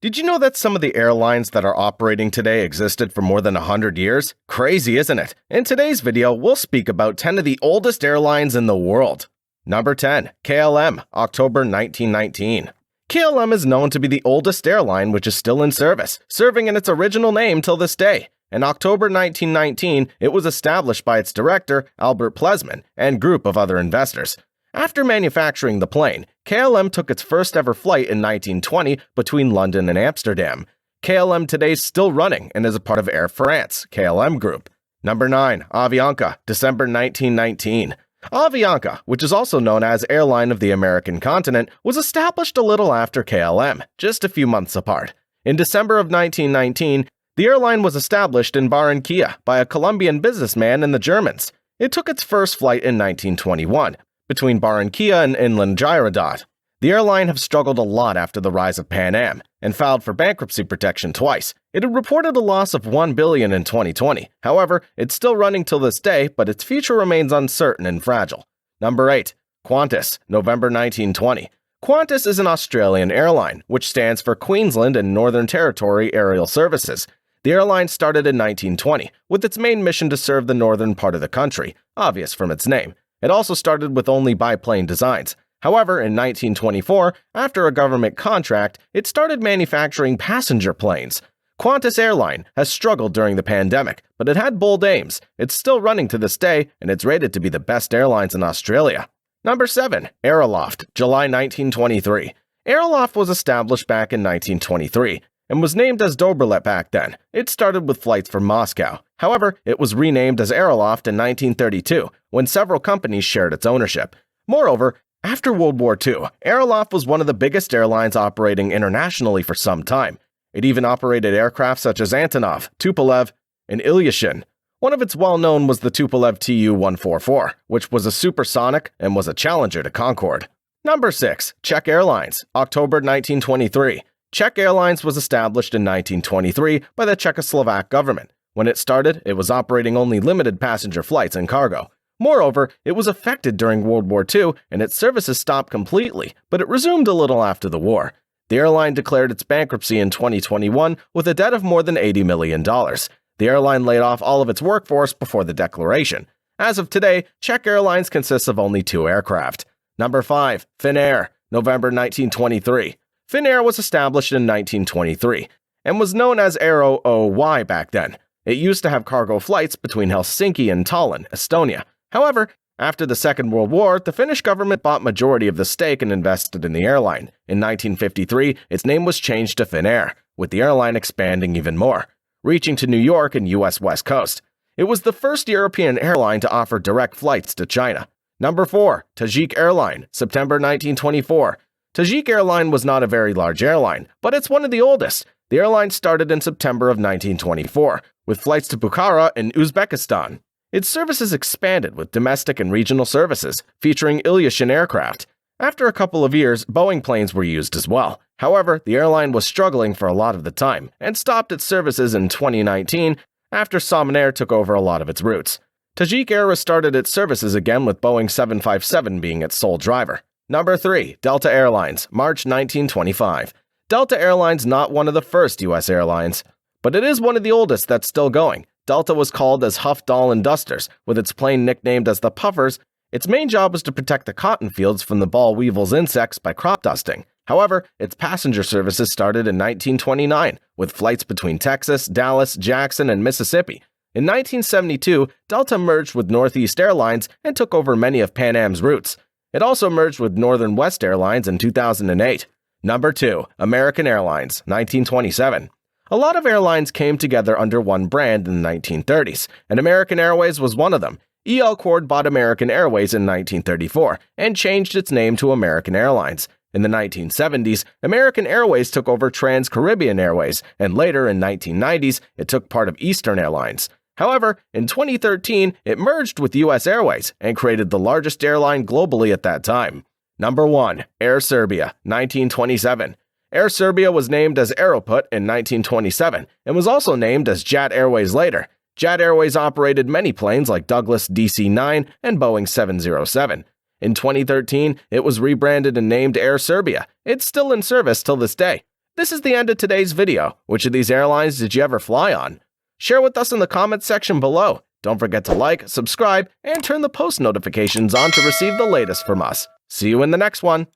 Did you know that some of the airlines that are operating today existed for more than 100 years? Crazy, isn't it? In today's video, we'll speak about 10 of the oldest airlines in the world. Number 10. KLM, October 1919. KLM is known to be the oldest airline which is still in service, serving in its original name till this day. In October 1919, it was established by its director, Albert Plesman, and group of other investors. After manufacturing the plane, KLM took its first ever flight in 1920 between London and Amsterdam. KLM today is still running and is a part of Air France, KLM Group. Number 9. Avianca, December 1919. Avianca, which is also known as Airline of the American Continent, was established a little after KLM, just a few months apart. In December of 1919, the airline was established in Barranquilla by a Colombian businessman and the Germans. It took its first flight in 1921. Between Barranquilla and inland Girardot. The airline have struggled a lot after the rise of Pan Am and filed for bankruptcy protection twice. It had reported a loss of $1 billion in 2020. However, it's still running till this day, but its future remains uncertain and fragile. Number 8. Qantas, November 1920. Qantas is an Australian airline, which stands for Queensland and Northern Territory Aerial Services. The airline started in 1920, with its main mission to serve the northern part of the country, obvious from its name. It also started with only biplane designs. However, in 1924, after a government contract, it started manufacturing passenger planes. Qantas Airline has struggled during the pandemic, but it had bold aims. It's still running to this day, and it's rated to be the best airlines in Australia. Number 7. Aeroflot, July 1923. Aeroflot was established back in 1923 and was named as Dobrlet back then. It started with flights from Moscow. However, it was renamed as Aeroflot in 1932, when several companies shared its ownership. Moreover, after World War II, Aeroflot was one of the biggest airlines operating internationally for some time. It even operated aircraft such as Antonov, Tupolev, and Ilyushin. One of its well-known was the Tupolev Tu-144, which was a supersonic and was a challenger to Concorde. Number 6. Czech Airlines, October 1923. Czech Airlines was established in 1923 by the Czechoslovak government. When it started, it was operating only limited passenger flights and cargo. Moreover, it was affected during World War II and its services stopped completely, but it resumed a little after the war. The airline declared its bankruptcy in 2021 with a debt of more than $80 million. The airline laid off all of its workforce before the declaration. As of today, Czech Airlines consists of only 2 aircraft. Number 5. Finnair, November 1923. Finnair was established in 1923 and was known as Aero-OY back then. It used to have cargo flights between Helsinki and Tallinn, Estonia. However, after the Second World War, the Finnish government bought majority of the stake and invested in the airline. In 1953, its name was changed to Finnair, with the airline expanding even more, reaching to New York and U.S. West Coast. It was the first European airline to offer direct flights to China. Number 4. Tajik Airline, September 1924. Tajik Airline was not a very large airline, but it's one of the oldest. The airline started in September of 1924, with flights to Bukhara in Uzbekistan. Its services expanded with domestic and regional services, featuring Ilyushin aircraft. After a couple of years, Boeing planes were used as well. However, the airline was struggling for a lot of the time, and stopped its services in 2019 after Serbia took over a lot of its routes. Tajik Air restarted its services again with Boeing 757 being its sole driver. Number 3. Delta Airlines, March 1925. Delta Airlines not one of the first U.S. airlines, but it is one of the oldest that's still going. Delta was called as Huff, Dahl, and Dusters, with its plane nicknamed as the Puffers. Its main job was to protect the cotton fields from the ball weevils insects by crop dusting. However, its passenger services started in 1929, with flights between Texas, Dallas, Jackson, and Mississippi. In 1972, Delta merged with Northeast Airlines and took over many of Pan Am's routes. It also merged with Northern West Airlines in 2008. Number 2. American Airlines, 1927. A lot of airlines came together under one brand in the 1930s, and American Airways was one of them. E.L. Cord bought American Airways in 1934 and changed its name to American Airlines. In the 1970s, American Airways took over Trans-Caribbean Airways, and later in 1990s, it took part of Eastern Airlines. However, in 2013, it merged with U.S. Airways and created the largest airline globally at that time. Number 1. Air Serbia, 1927. Air Serbia was named as Aeroflot in 1927 and was also named as Jet Airways later. Jet Airways operated many planes like Douglas DC-9 and Boeing 707. In 2013, it was rebranded and named Air Serbia. It's still in service till this day. This is the end of today's video. Which of these airlines did you ever fly on? Share with us in the comments section below. Don't forget to like, subscribe, and turn the post notifications on to receive the latest from us. See you in the next one.